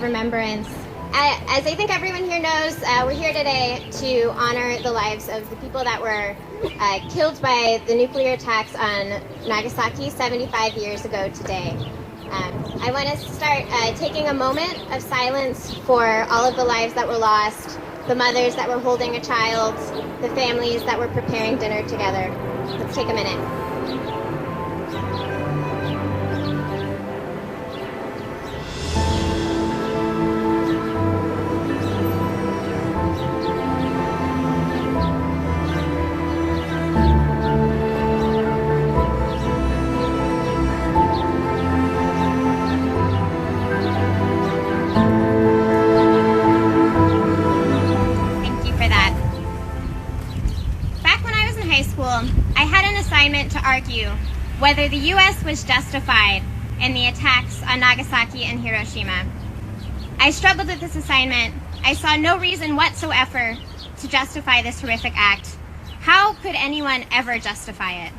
Remembrance. As I think everyone here knows, we're here today to honor the lives of the people that were killed by the nuclear attacks on Nagasaki 75 years ago today. I want to start taking a moment of silence for all of the lives that were lost, the mothers that were holding a child, the families that were preparing dinner together. Let's take a minute. To argue whether the U.S. was justified in the attacks on Nagasaki and Hiroshima. I struggled with this assignment. I saw no reason whatsoever to justify this horrific act. How could anyone ever justify it?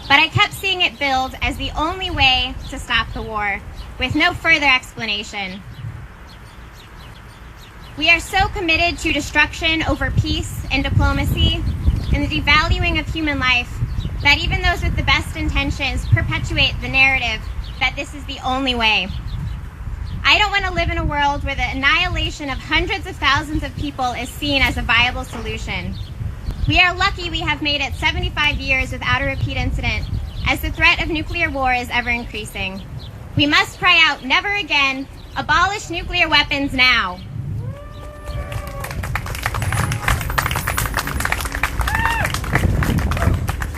But I kept seeing it billed as the only way to stop the war, with no further explanation. We are so committed to destruction over peace and diplomacy and the devaluing of human life that even those with the best intentions perpetuate the narrative that this is the only way. I don't want to live in a world where the annihilation of hundreds of thousands of people is seen as a viable solution. We are lucky we have made it 75 years without a repeat incident, as the threat of nuclear war is ever increasing. We must cry out, never again, abolish nuclear weapons now.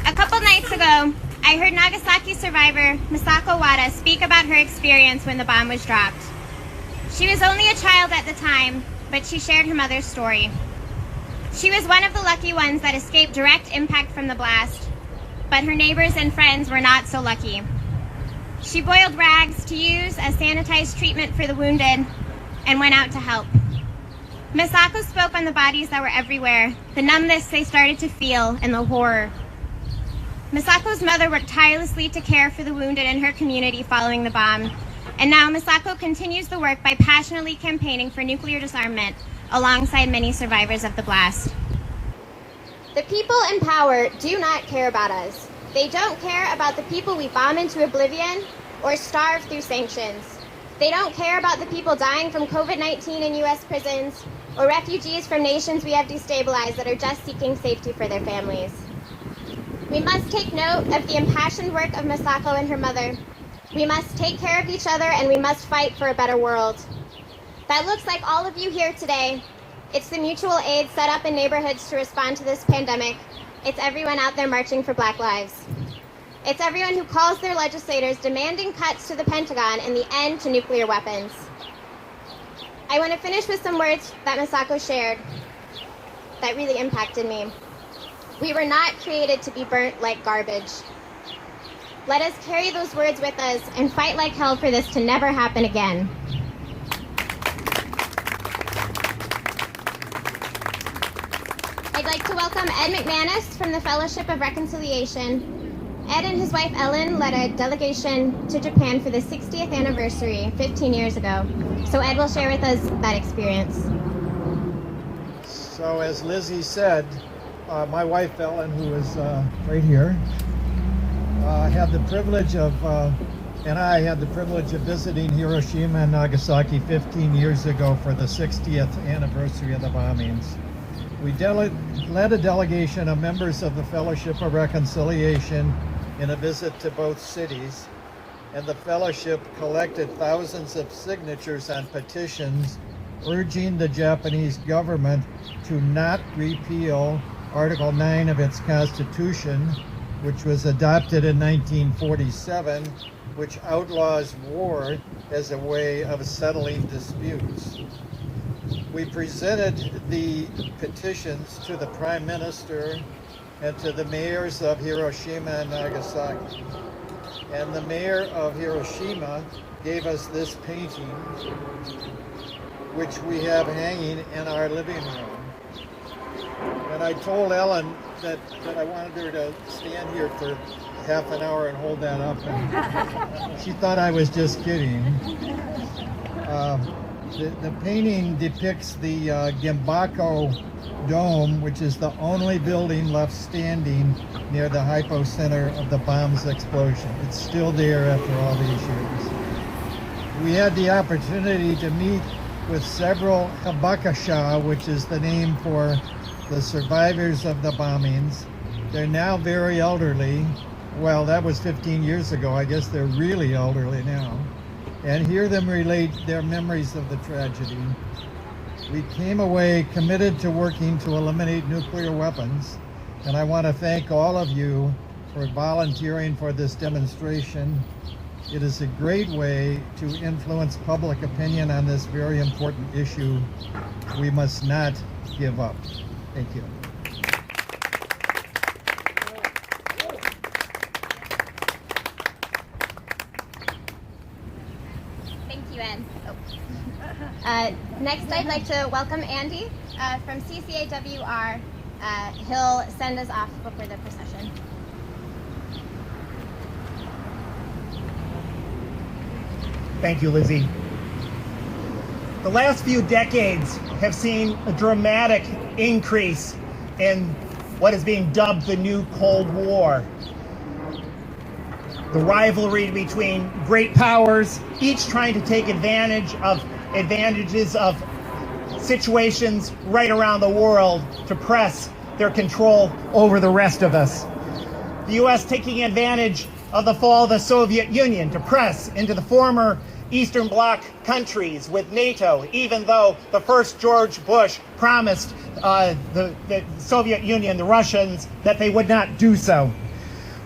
A couple nights ago, I heard Nagasaki survivor Misako Wada speak about her experience when the bomb was dropped. She was only a child at the time, but she shared her mother's story. She was one of the lucky ones that escaped direct impact from the blast, but her neighbors and friends were not so lucky. She boiled rags to use as sanitized treatment for the wounded and went out to help. Misako spoke on the bodies that were everywhere, the numbness they started to feel, and the horror. Misako's mother worked tirelessly to care for the wounded in her community following the bomb, and now Misako continues the work by passionately campaigning for nuclear disarmament alongside many survivors of the blast. The people in power do not care about us. They don't care about the people we bomb into oblivion or starve through sanctions. They don't care about the people dying from COVID-19 in U.S. prisons or refugees from nations we have destabilized that are just seeking safety for their families. We must take note of the impassioned work of Misako and her mother. We must take care of each other, and we must fight for a better world. That looks like all of you here today. It's the mutual aid set up in neighborhoods to respond to this pandemic. It's everyone out there marching for Black lives. It's everyone who calls their legislators demanding cuts to the Pentagon and the end to nuclear weapons. I want to finish with some words that Misako shared that really impacted me. We were not created to be burnt like garbage. Let us carry those words with us and fight like hell for this to never happen again. I'd like to welcome Ed McManus from the Fellowship of Reconciliation. Ed and his wife Ellen led a delegation to Japan for the 60th anniversary 15 years ago. So Ed will share with us that experience. So as Lizzie said, my wife Ellen, who is right here, had the privilege of, and I had the privilege of visiting Hiroshima and Nagasaki 15 years ago for the 60th anniversary of the bombings. We led a delegation of members of the Fellowship of Reconciliation in a visit to both cities, and the fellowship collected thousands of signatures on petitions urging the Japanese government to not repeal Article 9 of its constitution, which was adopted in 1947, which outlaws war as a way of settling disputes. we presented the petitions to the Prime Minister and to the mayors of Hiroshima and Nagasaki. And the mayor of Hiroshima gave us this painting, which we have hanging in our living room. And I told Ellen that I wanted her to stand here for half an hour and hold that up, and she thought I was just kidding. The painting depicts the Gimbako Dome, which is the only building left standing near the hypocenter of the bomb's explosion. It's still there after all these years. We had the opportunity to meet with several Habakasha, which is the name for the survivors of the bombings. They're now very elderly. Well, that was 15 years ago. I guess they're really elderly now. And hear them relate their memories of the tragedy. We came away committed to working to eliminate nuclear weapons, and I want to thank all of you for volunteering for this demonstration. It is a great way to influence public opinion on this very important issue. We must not give up. Thank you. Thank you, Ed. Next, I'd like to welcome Andy from CCAWR. He'll send us off before the procession. Thank you, Lizzie. The last few decades have seen a dramatic increase in what is being dubbed the new Cold War. The rivalry between great powers, each trying to take advantages of situations right around the world to press their control over the rest of us. The U.S. taking advantage of the fall of the Soviet Union to press into the former Eastern Bloc countries with NATO, even though the first George Bush promised the Soviet Union, the Russians, that they would not do so.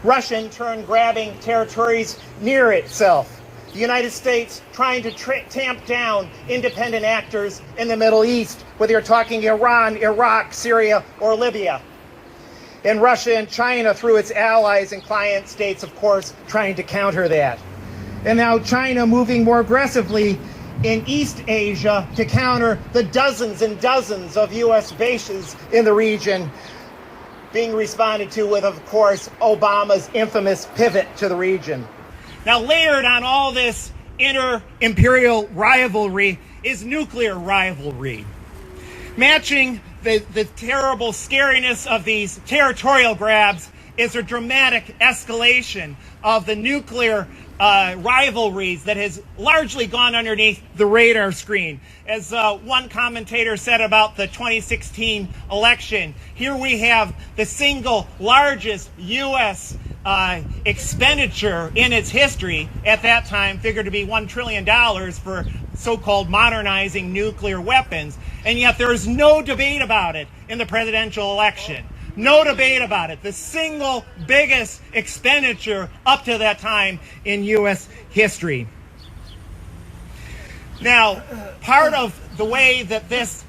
Russia in turn grabbing territories near itself. The United States trying to tamp down independent actors in the Middle East, whether you're talking Iran, Iraq, Syria, or Libya. And Russia and China, through its allies and client states, of course, trying to counter that. And now China moving more aggressively in East Asia to counter the dozens and dozens of U.S. bases in the region, being responded to with, of course, Obama's infamous pivot to the region. Now, layered on all this inter-imperial rivalry is nuclear rivalry. Matching the terrible scariness of these territorial grabs is a dramatic escalation of the nuclear rivalries that has largely gone underneath the radar screen. As one commentator said about the 2016 election, here we have the single largest U.S. Expenditure in its history, at that time figured to be $1 trillion for so-called modernizing nuclear weapons, and yet there is no debate about it in the presidential election. No debate about it. The single biggest expenditure up to that time in U.S. history. Now, part of the way that this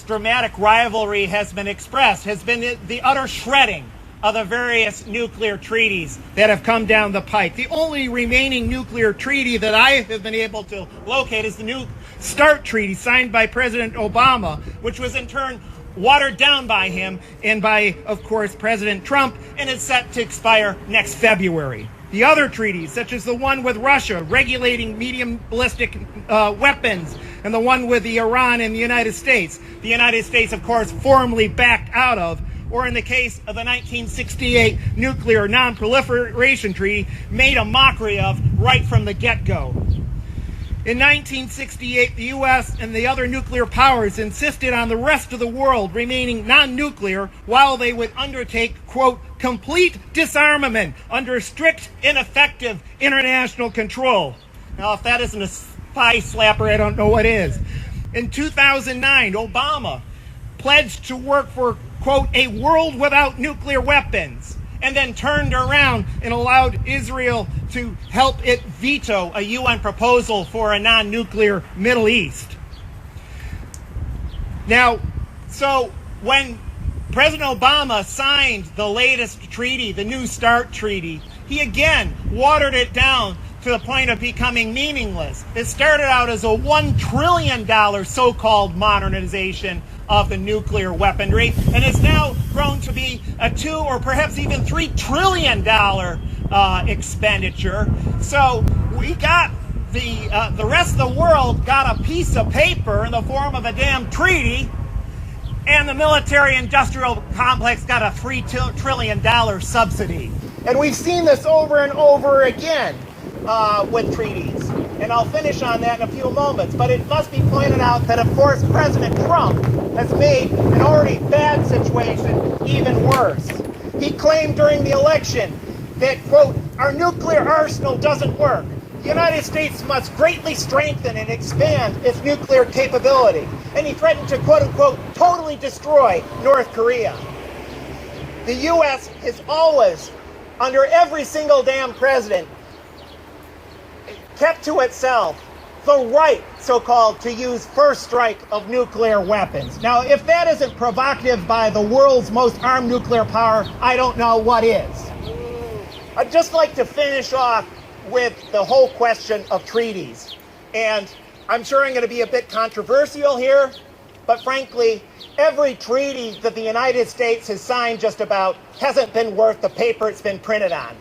dramatic rivalry has been expressed has been the utter shredding of the various nuclear treaties that have come down the pike. The only remaining nuclear treaty that I have been able to locate is the New START treaty signed by President Obama, which was in turn watered down by him and by, of course, President Trump, and is set to expire next February. The other treaties, such as the one with Russia regulating medium ballistic weapons, and the one with Iran and the United States, of course, formally backed out of, or in the case of the 1968 Nuclear Non-Proliferation Treaty, made a mockery of right from the get-go. In 1968, the U.S. and the other nuclear powers insisted on the rest of the world remaining non-nuclear while they would undertake, quote, complete disarmament under strict and effective international control. Now, if that isn't a thigh slapper, I don't know what is. In 2009, Obama pledged to work for, quote, a world without nuclear weapons, and then turned around and allowed Israel to help it veto a UN proposal for a non-nuclear Middle East. Now, so when President Obama signed the latest treaty, the New START treaty, he again watered it down to the point of becoming meaningless. It started out as a $1 trillion so-called modernization of the nuclear weaponry, and has now grown to be a $2 or perhaps even $3 trillion expenditure. So we got the rest of the world got a piece of paper in the form of a damn treaty, and the military-industrial complex got a $3 trillion subsidy. And we've seen this over and over again with treaties. And I'll finish on that in a few moments. But it must be pointed out that, of course, President Trump has made an already bad situation even worse. He claimed during the election that, quote, our nuclear arsenal doesn't work. The United States must greatly strengthen and expand its nuclear capability. And he threatened to, quote unquote, totally destroy North Korea. The U.S. has always, under every single damn president, kept to itself the right, so-called, to use first strike of nuclear weapons. Now, if that isn't provocative by the world's most armed nuclear power, I don't know what is. I'd just like to finish off with the whole question of treaties. And I'm sure I'm going to be a bit controversial here, but frankly, every treaty that the United States has signed just about hasn't been worth the paper it's been printed on.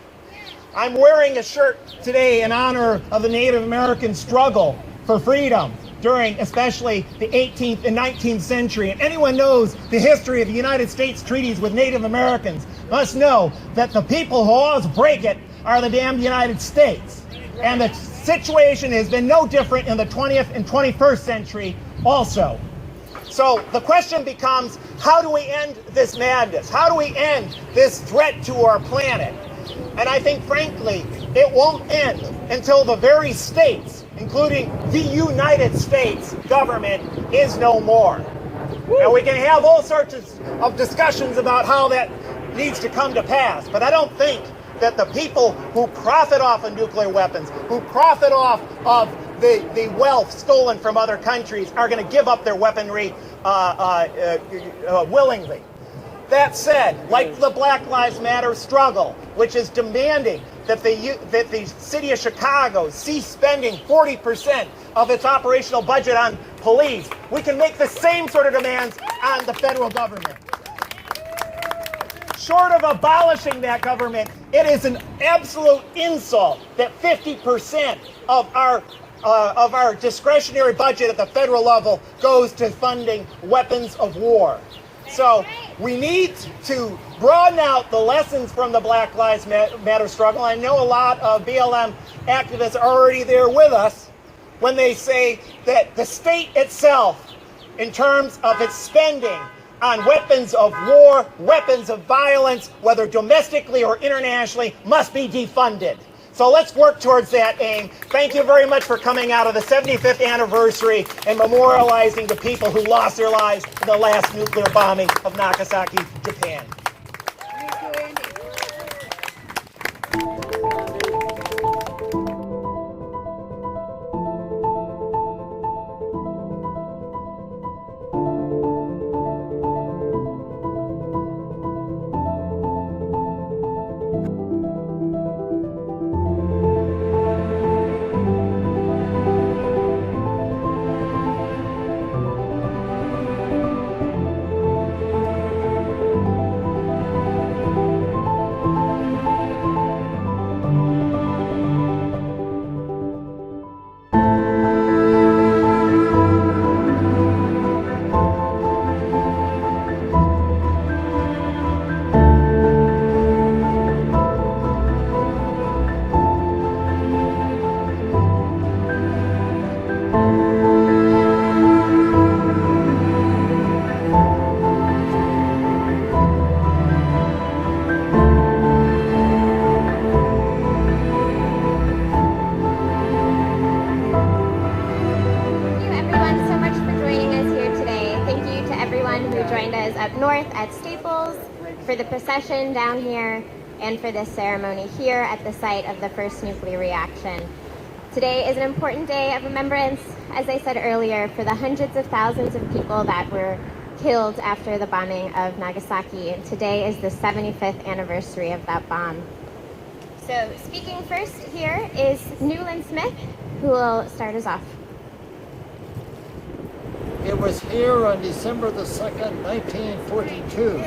I'm wearing a shirt today in honor of the Native American struggle for freedom during especially the 18th and 19th century. And anyone knows the history of the United States treaties with Native Americans must know that the people who always break it are the damned United States. And the situation has been no different in the 20th and 21st century also. So the question becomes, how do we end this madness? How do we end this threat to our planet? And I think, frankly, it won't end until the very states, including the United States government, is no more. Now, we can have all sorts of discussions about how that needs to come to pass, but I don't think that the people who profit off of nuclear weapons, who profit off of the wealth stolen from other countries, are going to give up their weaponry willingly. That said, like the Black Lives Matter struggle, which is demanding that the city of Chicago cease spending 40% of its operational budget on police, we can make the same sort of demands on the federal government. Short of abolishing that government, it is an absolute insult that 50% of our discretionary budget at the federal level goes to funding weapons of war. So we need to broaden out the lessons from the Black Lives Matter struggle. I know a lot of BLM activists are already there with us when they say that the state itself, in terms of its spending on weapons of war, weapons of violence, whether domestically or internationally, must be defunded. So let's work towards that aim. Thank you very much for coming out of the 75th anniversary and memorializing the people who lost their lives in the last nuclear bombing of Nagasaki, Japan. Up north at Staples, for the procession down here, and for this ceremony here at the site of the first nuclear reaction. Today is an important day of remembrance, as I said earlier, for the hundreds of thousands of people that were killed after the bombing of Nagasaki. And today is the 75th anniversary of that bomb. So speaking first here is Newland Smith, who will start us off. It was here on December the 2nd, 1942,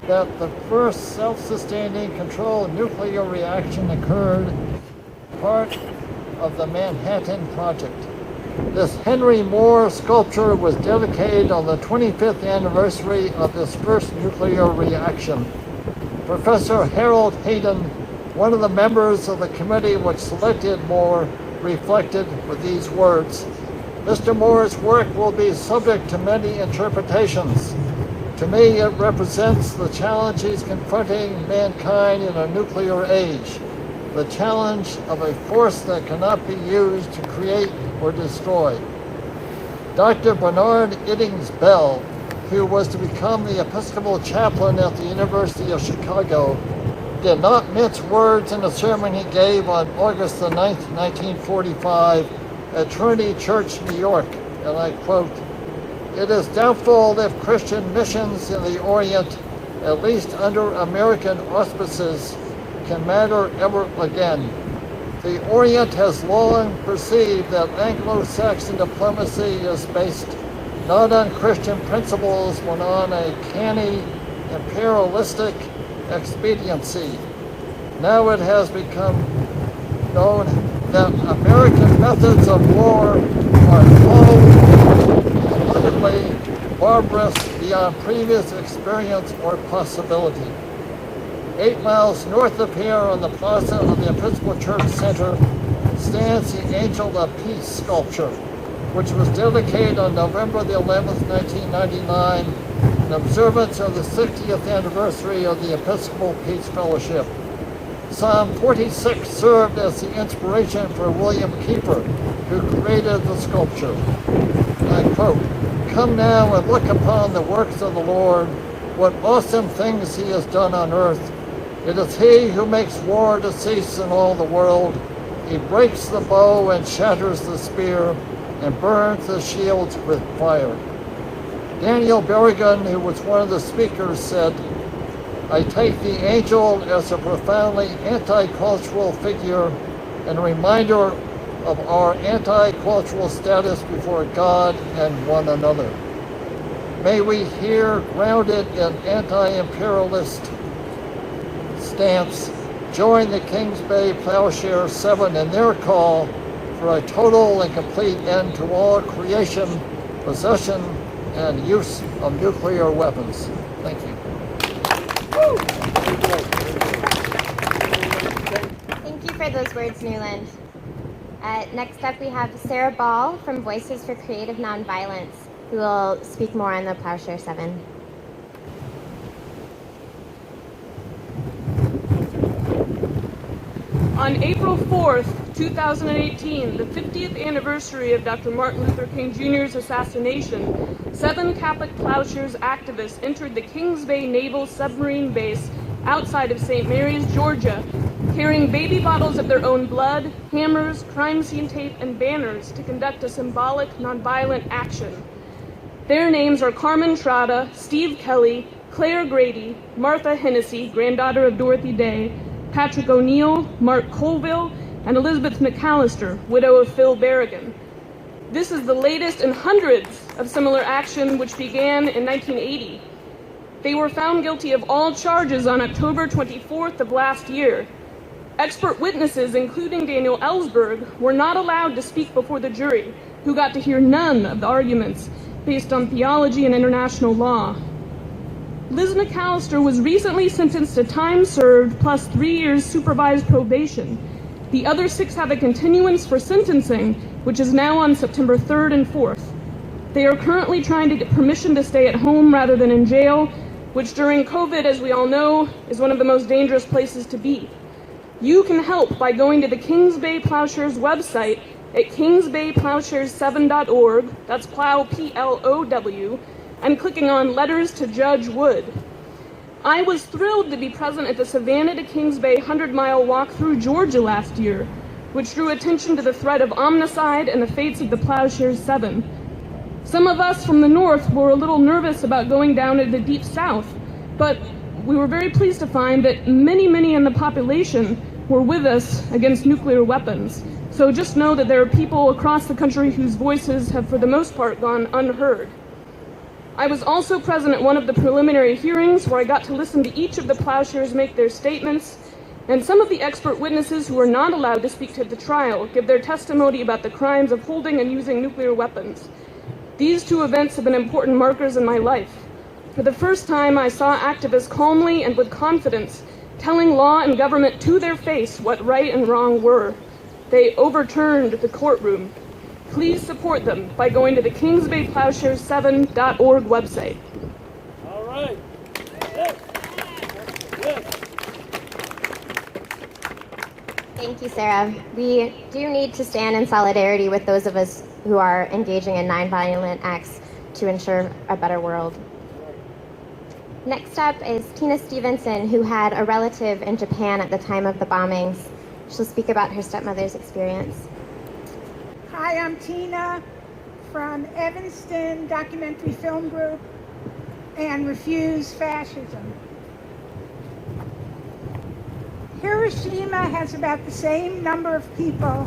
that the first self-sustaining controlled nuclear reaction occurred, part of the Manhattan Project. This Henry Moore sculpture was dedicated on the 25th anniversary of this first nuclear reaction. Professor Harold Hayden, one of the members of the committee which selected Moore, reflected with these words: "Mr. Moore's work will be subject to many interpretations. To me, it represents the challenges confronting mankind in a nuclear age, the challenge of a force that cannot be used to create or destroy." Dr. Bernard Iddings Bell, who was to become the Episcopal chaplain at the University of Chicago, did not mince words in a sermon he gave on August the 9th, 1945, at Trinity Church, New York, and I quote, "It is doubtful if Christian missions in the Orient, at least under American auspices, can matter ever again. The Orient has long perceived that Anglo-Saxon diplomacy is based not on Christian principles, but on a canny, imperialistic expediency. Now it has become known that American methods of war are cold, politically barbarous beyond previous experience or possibility." 8 miles north of here on the plaza of the Episcopal Church Center stands the Angel of Peace sculpture, which was dedicated on November the 11th, 1999, in observance of the 60th anniversary of the Episcopal Peace Fellowship. Psalm 46 served as the inspiration for William Keeper, who created the sculpture. I quote, "Come now and look upon the works of the Lord, what awesome things he has done on earth. It is he who makes war to cease in all the world. He breaks the bow and shatters the spear and burns the shields with fire." Daniel Berrigan, who was one of the speakers, said, "I take the angel as a profoundly anti-cultural figure and a reminder of our anti-cultural status before God and one another. May we here, grounded in anti-imperialist stance, join the Kings Bay Plowshare 7 in their call for a total and complete end to all creation, possession, and use of nuclear weapons." Thank you. Thank you for those words, Newland. Next up, we have Sarah Ball from Voices for Creative Nonviolence, who will speak more on the Plowshare 7. On April 4th, 2018, the 50th anniversary of Dr. Martin Luther King Jr.'s assassination, 7 Catholic Plowshares activists entered the Kings Bay Naval Submarine Base outside of St. Mary's, Georgia, carrying baby bottles of their own blood, hammers, crime scene tape, and banners to conduct a symbolic nonviolent action. Their names are Carmen Trotta, Steve Kelly, Claire Grady, Martha Hennessy, granddaughter of Dorothy Day, Patrick O'Neill, Mark Colville, and Elizabeth McAllister, widow of Phil Berrigan. This is the latest in hundreds of similar action which began in 1980. They were found guilty of all charges on October 24th of last year. Expert witnesses, including Daniel Ellsberg, were not allowed to speak before the jury, who got to hear none of the arguments based on theology and international law. Liz McAllister was recently sentenced to time served plus 3 years supervised probation. The other 6 have a continuance for sentencing, which is now on September 3rd and 4th. They are currently trying to get permission to stay at home rather than in jail, which during COVID, as we all know, is one of the most dangerous places to be. You can help by going to the Kings Bay Plowshares website at kingsbayplowshares7.org, that's plow, P-L-O-W, and clicking on Letters to Judge Wood. I was thrilled to be present at the Savannah to Kings Bay 100-mile walk through Georgia last year. which drew attention to the threat of omnicide and the fates of the Plowshares 7. Some of us from the north were a little nervous about going down to the deep south, but we were very pleased to find that many in the population were with us against nuclear weapons. So just know that there are people across the country whose voices have, for the most part, gone unheard. I was also present at one of the preliminary hearings where I got to listen to each of the Plowshares make their statements, and some of the expert witnesses who were not allowed to speak to the trial give their testimony about the crimes of holding and using nuclear weapons. These two events have been important markers in my life. For the first time, I saw activists calmly and with confidence telling law and government to their face what right and wrong were. They overturned the courtroom. Please support them by going to the kingsbayplowshares7.org website. All right. Yes. Yes. Thank you, Sarah. We do need to stand in solidarity with those of us who are engaging in nonviolent acts to ensure a better world. Next up is Tina Stevenson, who had a relative in Japan at the time of the bombings. She'll speak about her stepmother's experience. Hi, I'm Tina from Evanston Documentary Film Group and Refuse Fascism. Hiroshima has about the same number of people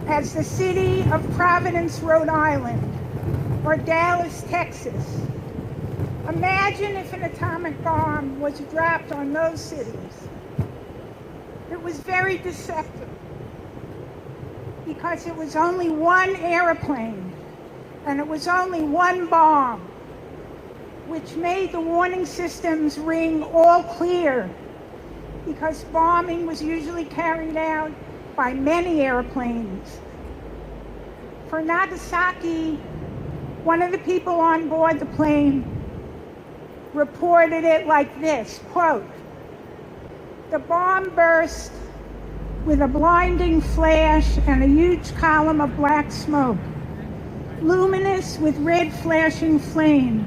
as the city of Providence, Rhode Island, or Dallas, Texas. Imagine if an atomic bomb was dropped on those cities. It was very deceptive because it was only one airplane and it was only one bomb, which made the warning systems ring all clear, because bombing was usually carried out by many airplanes. For Nagasaki, one of the people on board the plane reported it like this, quote, "The bomb burst with a blinding flash and a huge column of black smoke, luminous with red flashing flame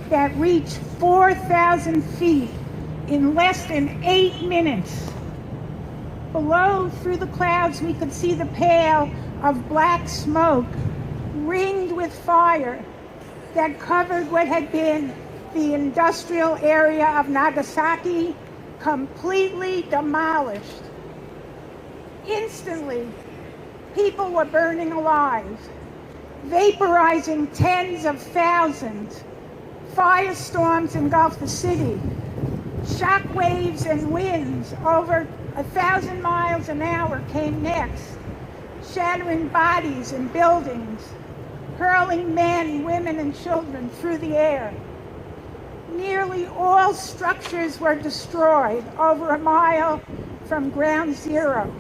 that reached 4,000 feet in less than 8 minutes. Below, through the clouds, we could see the pale of black smoke ringed with fire that covered what had been the industrial area of Nagasaki, completely demolished. Instantly, people were burning alive, vaporizing tens of thousands. Firestorms engulfed the city. Shock waves and winds over 1,000 miles an hour came next, shattering bodies and buildings, hurling men, women, and children through the air. Nearly all structures were destroyed over a mile from ground zero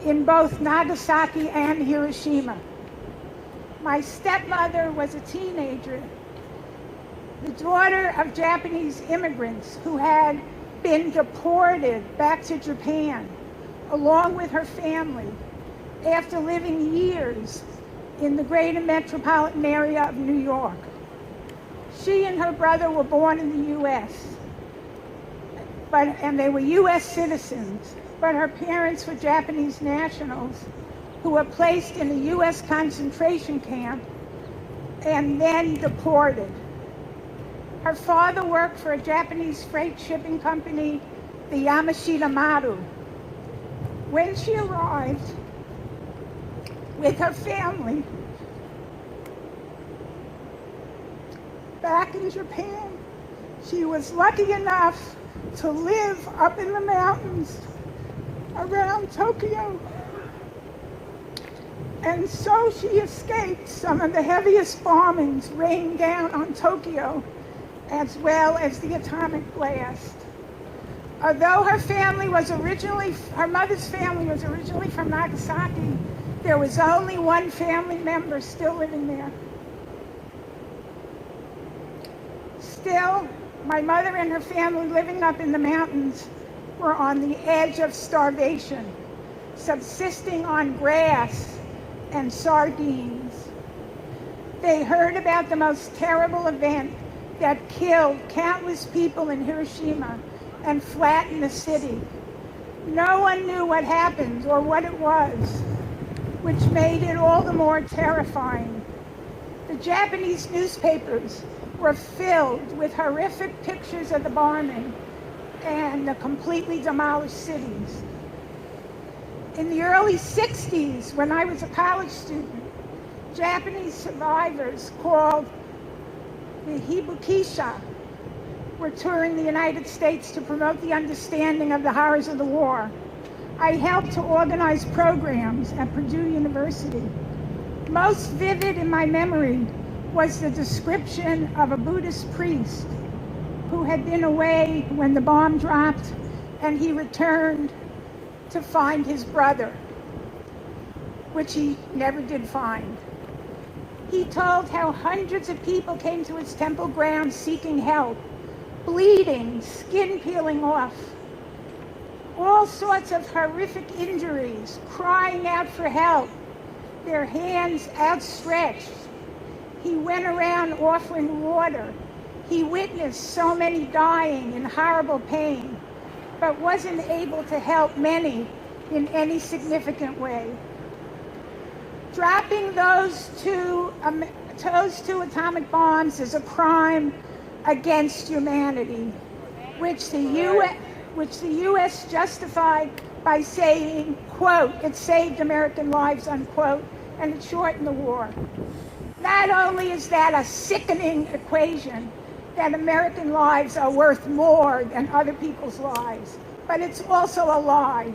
in both Nagasaki and Hiroshima. My stepmother was a teenager, the daughter of Japanese immigrants who had been deported back to Japan, along with her family, after living years in the greater metropolitan area of New York. She and her brother were born in the U.S., and they were U.S. citizens, but her parents were Japanese nationals who were placed in a U.S. concentration camp and then deported. Her father worked for a Japanese freight shipping company, the Yamashita Maru. When she arrived with her family back in Japan, she was lucky enough to live up in the mountains around Tokyo. And so she escaped some of the heaviest bombings rained down on Tokyo, as well as the atomic blast. Although her mother's family was originally from Nagasaki, there was only one family member still living there. Still, my mother and her family living up in the mountains were on the edge of starvation, subsisting on grass and sardines. They heard about the most terrible event that killed countless people in Hiroshima and flattened the city. No one knew what happened or what it was. which made it all the more terrifying. The Japanese newspapers were filled with horrific pictures of the bombing and the completely demolished cities. In the early 60s, when I was a college student, Japanese survivors called the Hibukisha were touring the United States to promote the understanding of the horrors of the war. I helped to organize programs at Purdue University. Most vivid in my memory was the description of a Buddhist priest who had been away when the bomb dropped, and he returned to find his brother, which he never did find. He told how hundreds of people came to his temple grounds seeking help, bleeding, skin peeling off, all sorts of horrific injuries, crying out for help, their hands outstretched. He went around offering water. He witnessed so many dying in horrible pain, but wasn't able to help many in any significant way. Dropping those two atomic bombs is a crime against humanity, which the U.S. justified by saying, quote, "it saved American lives," unquote, and it shortened the war. Not only is that a sickening equation, that American lives are worth more than other people's lives, but it's also a lie.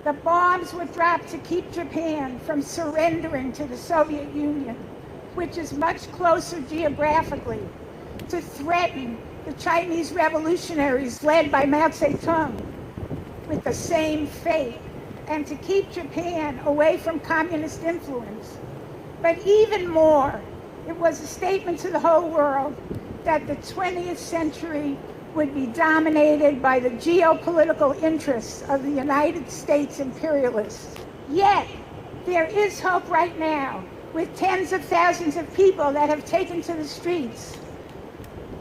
The bombs were dropped to keep Japan from surrendering to the Soviet Union, which is much closer geographically, to threaten the Chinese revolutionaries led by Mao Zedong with the same fate, and to keep Japan away from communist influence. But even more, it was a statement to the whole world that the 20th century would be dominated by the geopolitical interests of the United States imperialists. Yet, there is hope right now, with tens of thousands of people that have taken to the streets.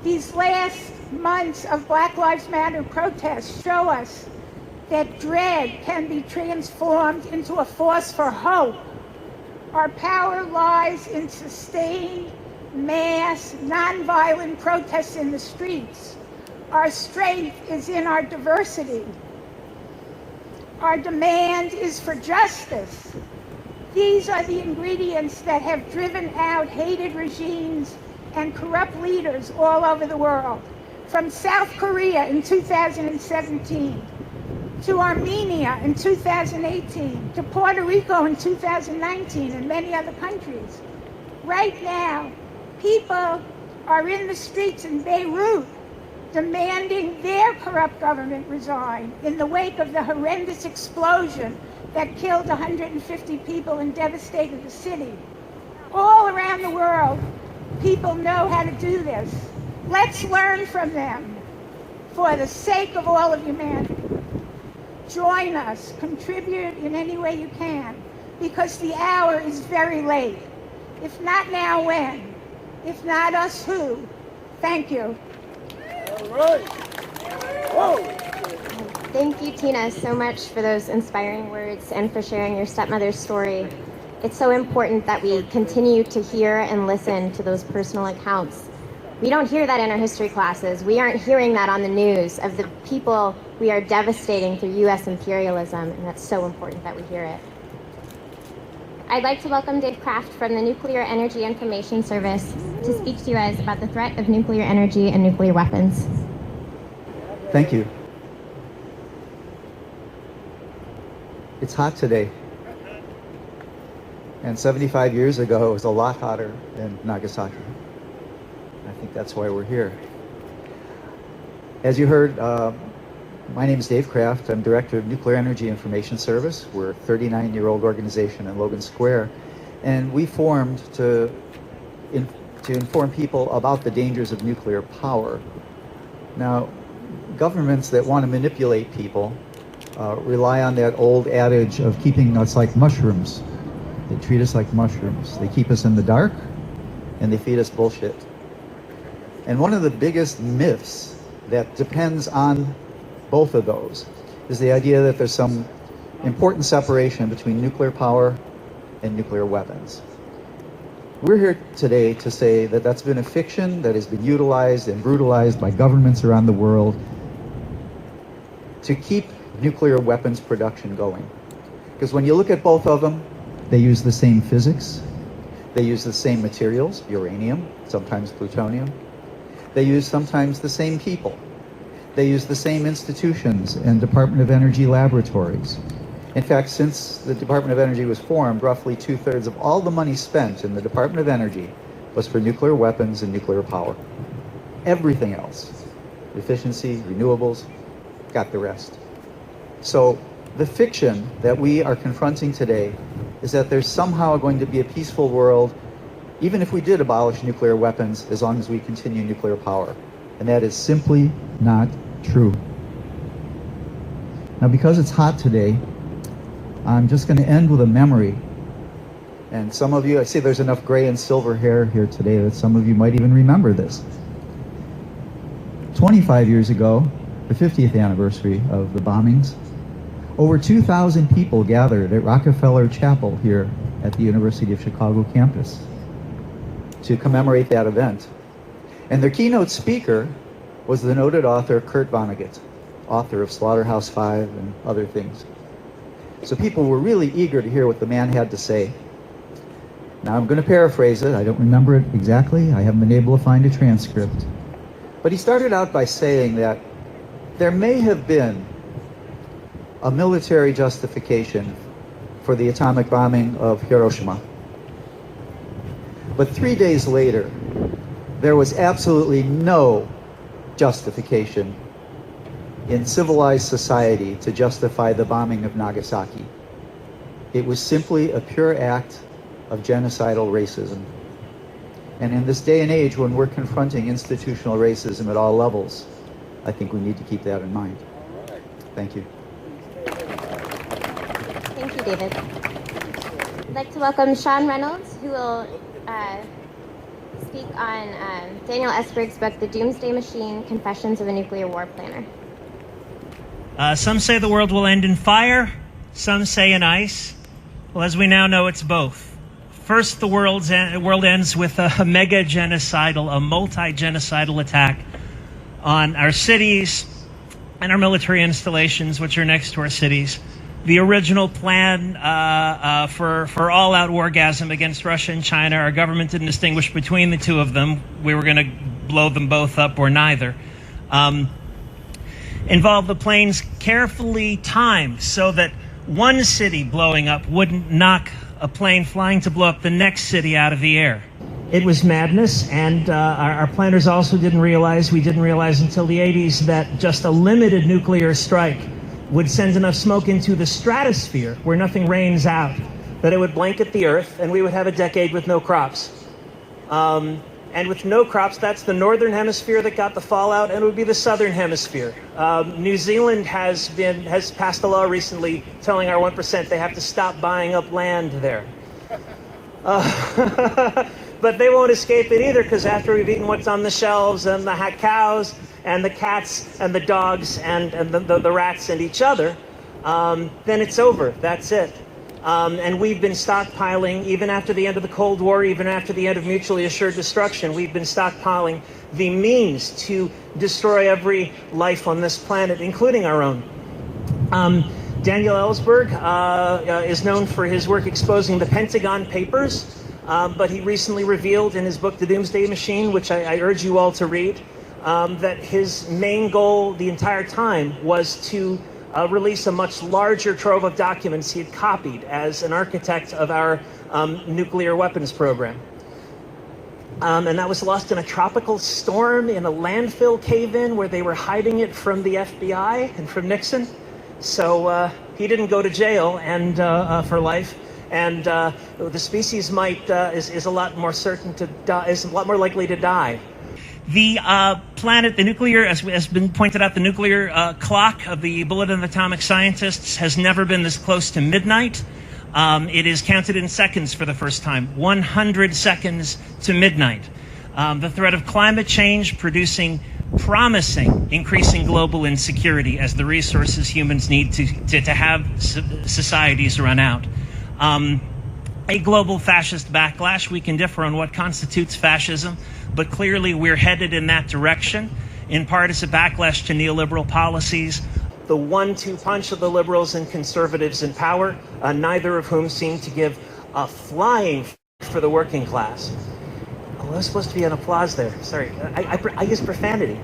These last months of Black Lives Matter protests show us that dread can be transformed into a force for hope. Our power lies in sustained, mass, nonviolent protests in the streets. Our strength is in our diversity. Our demand is for justice. These are the ingredients that have driven out hated regimes and corrupt leaders all over the world, from South Korea in 2017, to Armenia in 2018, to Puerto Rico in 2019, and many other countries. Right now, people are in the streets in Beirut demanding their corrupt government resign in the wake of the horrendous explosion that killed 150 people and devastated the city. All around the world, people know how to do this. Let's learn from them for the sake of all of humanity. Join us, contribute in any way you can, because the hour is very late. If not now, when? If not us, who? Thank you. All right. Whoa. Thank you, Tina, so much for those inspiring words and for sharing your stepmother's story. It's so important that we continue to hear and listen to those personal accounts. We don't hear that in our history classes. We aren't hearing that on the news of the people we are devastating through U.S. imperialism, and that's so important that we hear it. I'd like to welcome Dave Kraft from the Nuclear Energy Information Service to speak to you guys about the threat of nuclear energy and nuclear weapons. Thank you. It's hot today. And 75 years ago, it was a lot hotter than Nagasaki. I think that's why we're here. As you heard, my name is Dave Kraft. I'm Director of Nuclear Energy Information Service. We're a 39-year-old organization in Logan Square. And we formed to inform people about the dangers of nuclear power. Now, governments that want to manipulate people rely on that old adage of keeping us like mushrooms. They treat us like mushrooms. They keep us in the dark, and they feed us bullshit. And one of the biggest myths that depends on both of those is the idea that there's some important separation between nuclear power and nuclear weapons. We're here today to say that that's been a fiction that has been utilized and brutalized by governments around the world to keep nuclear weapons production going. Because when you look at both of them, they use the same physics, they use the same materials, uranium, sometimes plutonium. They use sometimes the same people. They use the same institutions and Department of Energy laboratories. In fact, since the Department of Energy was formed, roughly 2/3 of all the money spent in the Department of Energy was for nuclear weapons and nuclear power. Everything else, efficiency, renewables, got the rest. So the fiction that we are confronting today is that there's somehow going to be a peaceful world, even if we did abolish nuclear weapons, as long as we continue nuclear power. And that is simply not true. Now, because it's hot today, I'm just going to end with a memory. And some of you, I see there's enough gray and silver hair here today that some of you might even remember this. 25 years ago, the 50th anniversary of the bombings, over 2,000 people gathered at Rockefeller Chapel here at the University of Chicago campus to commemorate that event. And their keynote speaker was the noted author Kurt Vonnegut, author of Slaughterhouse-Five and other things. So people were really eager to hear what the man had to say. Now I'm going to paraphrase it. I don't remember it exactly. I haven't been able to find a transcript. But he started out by saying that there may have been a military justification for the atomic bombing of Hiroshima. But 3 days later, there was absolutely no justification in civilized society to justify the bombing of Nagasaki. It was simply a pure act of genocidal racism. And in this day and age, when we're confronting institutional racism at all levels, I think we need to keep that in mind. Thank you. Thank you, David. I'd like to welcome Sean Reynolds, who will speak on Daniel Ellsberg's book, The Doomsday Machine, Confessions of a Nuclear War Planner. Some say the world will end in fire, some say in ice. Well, as we now know, it's both. First, the world ends with a mega-genocidal, a multi-genocidal attack on our cities and our military installations, which are next to our cities. The original plan for all-out wargasm against Russia and China, our government didn't distinguish between the two of them. We were going to blow them both up or neither. Involved the planes carefully timed so that one city blowing up wouldn't knock a plane flying to blow up the next city out of the air. It was madness, and our planners also didn't realize, we didn't realize until the 80s, that just a limited nuclear strike would send enough smoke into the stratosphere where nothing rains out, that it would blanket the earth and we would have a decade with no crops. And with no crops, that's the northern hemisphere that got the fallout, and it would be the southern hemisphere. New Zealand has passed a law recently telling our 1% they have to stop buying up land there. But they won't escape it either, because after we've eaten what's on the shelves and the cows and the cats and the dogs and the rats and each other, then it's over. That's it. And we've been stockpiling, even after the end of the Cold War, even after the end of mutually assured destruction, we've been stockpiling the means to destroy every life on this planet, including our own. Daniel Ellsberg is known for his work exposing the Pentagon Papers, but he recently revealed in his book, The Doomsday Machine, which I urge you all to read, that his main goal the entire time was to release a much larger trove of documents he had copied as an architect of our nuclear weapons program. And that was lost in a tropical storm in a landfill cave-in where they were hiding it from the FBI and from Nixon. So he didn't go to jail and for life. And the species is a lot more certain to die, is a lot more likely to die. The planet, the nuclear, as has been pointed out, the nuclear clock of the Bulletin of Atomic Scientists has never been this close to midnight. It is counted in seconds for the first time, 100 seconds to midnight. The threat of climate change producing promising increasing global insecurity as the resources humans need to have societies run out. A global fascist backlash. We can differ on what constitutes fascism, but clearly we're headed in that direction. In part, it's a backlash to neoliberal policies. The 1-2 punch of the liberals and conservatives in power, neither of whom seem to give a flying for the working class. Oh, there's supposed to be an applause there. Sorry, I use profanity.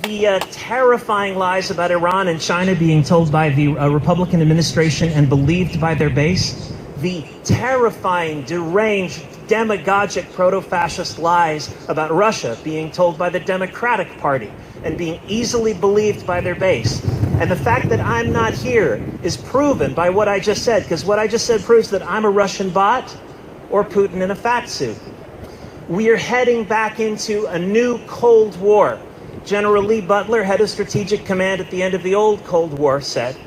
The terrifying lies about Iran and China being told by the Republican administration and believed by their base. The terrifying, deranged, demagogic proto-fascist lies about Russia being told by the Democratic Party and being easily believed by their base. And the fact that I'm not here is proven by what I just said, because what I just said proves that I'm a Russian bot or Putin in a fat suit. We are heading back into a new Cold War. General Lee Butler, head of Strategic Command at the end of the old Cold War, said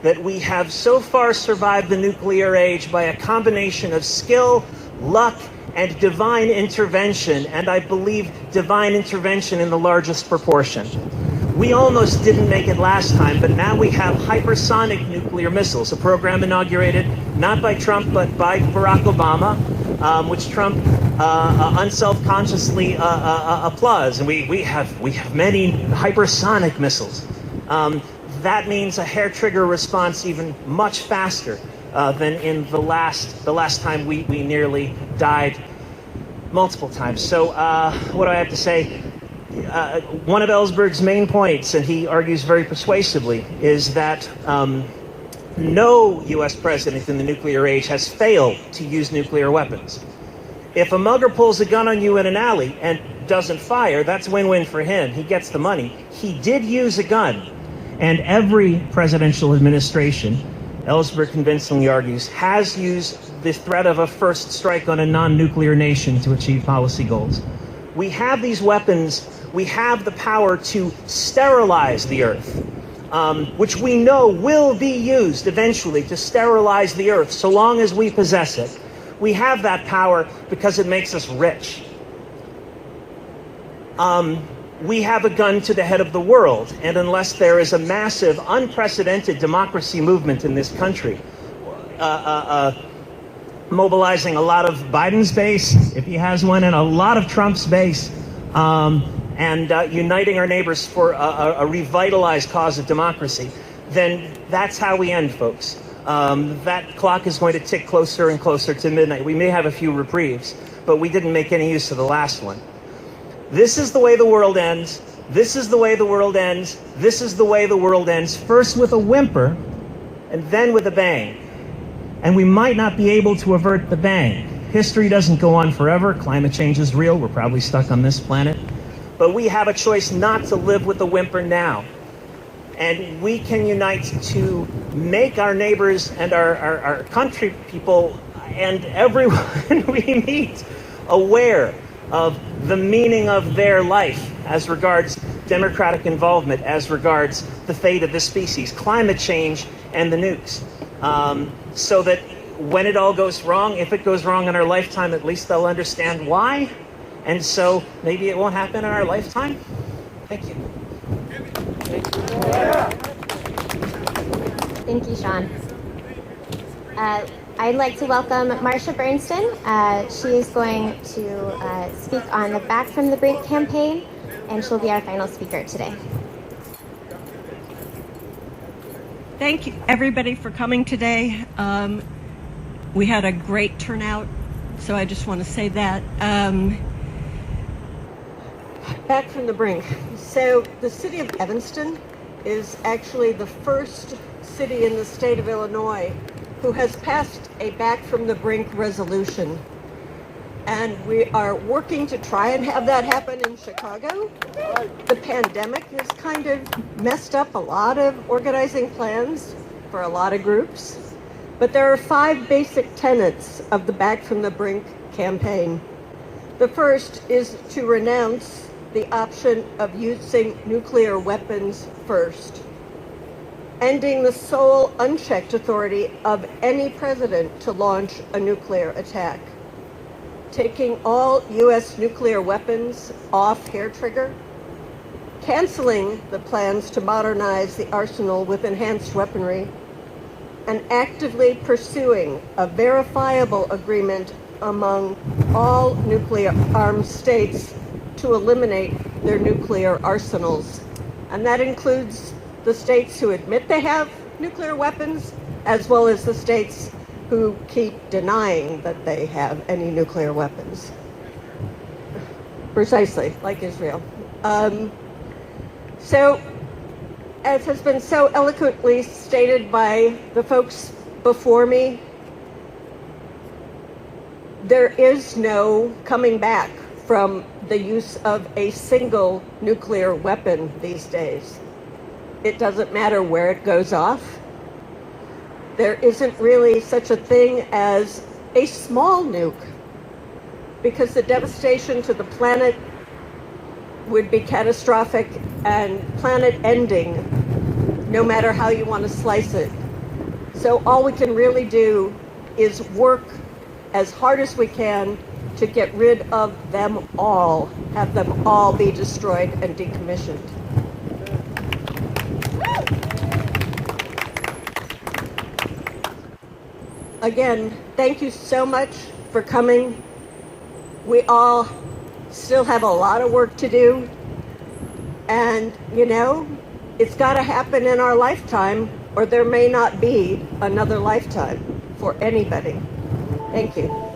that we have so far survived the nuclear age by a combination of skill, luck, and divine intervention, and I believe divine intervention in the largest proportion. We almost didn't make it last time, but now we have hypersonic nuclear missiles, a program inaugurated not by Trump but by Barack Obama, which Trump unselfconsciously applauds. And we have many hypersonic missiles. That means a hair trigger response even much faster than in the last time we nearly died multiple times. So what do I have to say? One of Ellsberg's main points, and he argues very persuasively, is that no U.S. president in the nuclear age has failed to use nuclear weapons. If a mugger pulls a gun on you in an alley and doesn't fire, that's win-win for him. He gets the money. He did use a gun, and every presidential administration, Ellsberg convincingly argues, has used the threat of a first strike on a non-nuclear nation to achieve policy goals. We have these weapons. We have the power to sterilize the Earth, which we know will be used eventually to sterilize the Earth so long as we possess it. We have that power because it makes us rich. We have a gun to the head of the world, and unless there is a massive, unprecedented democracy movement in this country, mobilizing a lot of Biden's base, if he has one, and a lot of Trump's base, and uniting our neighbors for a revitalized cause of democracy, then that's how we end, folks. That clock is going to tick closer and closer to midnight. We may have a few reprieves, but we didn't make any use of the last one. This is the way the world ends. This is the way the world ends. This is the way the world ends. First with a whimper, and then with a bang. And we might not be able to avert the bang. History doesn't go on forever. Climate change is real. We're probably stuck on this planet. But we have a choice not to live with the whimper now. And we can unite to make our neighbors and our country people and everyone we meet aware of the meaning of their life as regards democratic involvement, as regards the fate of this species, climate change, and the nukes. So that when it all goes wrong, if it goes wrong in our lifetime, at least they'll understand why. And so maybe it won't happen in our lifetime. Thank you. Thank you, Sean. I'd like to welcome Marsha Bernstein. She is going to speak on the Back from the Brink campaign, and she'll be our final speaker today. Thank you, everybody, for coming today. We had a great turnout, so I just want to say that. Back from the Brink. So the city of Evanston is actually the first city in the state of Illinois who has passed a Back from the Brink resolution. And we are working to try and have that happen in Chicago. The pandemic has kind of messed up a lot of organizing plans for a lot of groups. But there are 5 basic tenets of the Back from the Brink campaign. The first is to renounce the option of using nuclear weapons first, ending the sole unchecked authority of any president to launch a nuclear attack, taking all U.S. nuclear weapons off hair trigger, canceling the plans to modernize the arsenal with enhanced weaponry, and actively pursuing a verifiable agreement among all nuclear-armed states to eliminate their nuclear arsenals. And that includes the states who admit they have nuclear weapons, as well as the states who keep denying that they have any nuclear weapons. Precisely, like Israel. So, as has been so eloquently stated by the folks before me, there is no coming back from the use of a single nuclear weapon these days. It doesn't matter where it goes off. There isn't really such a thing as a small nuke, because the devastation to the planet would be catastrophic and planet-ending, no matter how you want to slice it. So all we can really do is work as hard as we can to get rid of them all, have them all be destroyed and decommissioned. Again, thank you so much for coming. We all still have a lot of work to do. And, you know, it's got to happen in our lifetime, or there may not be another lifetime for anybody. Thank you.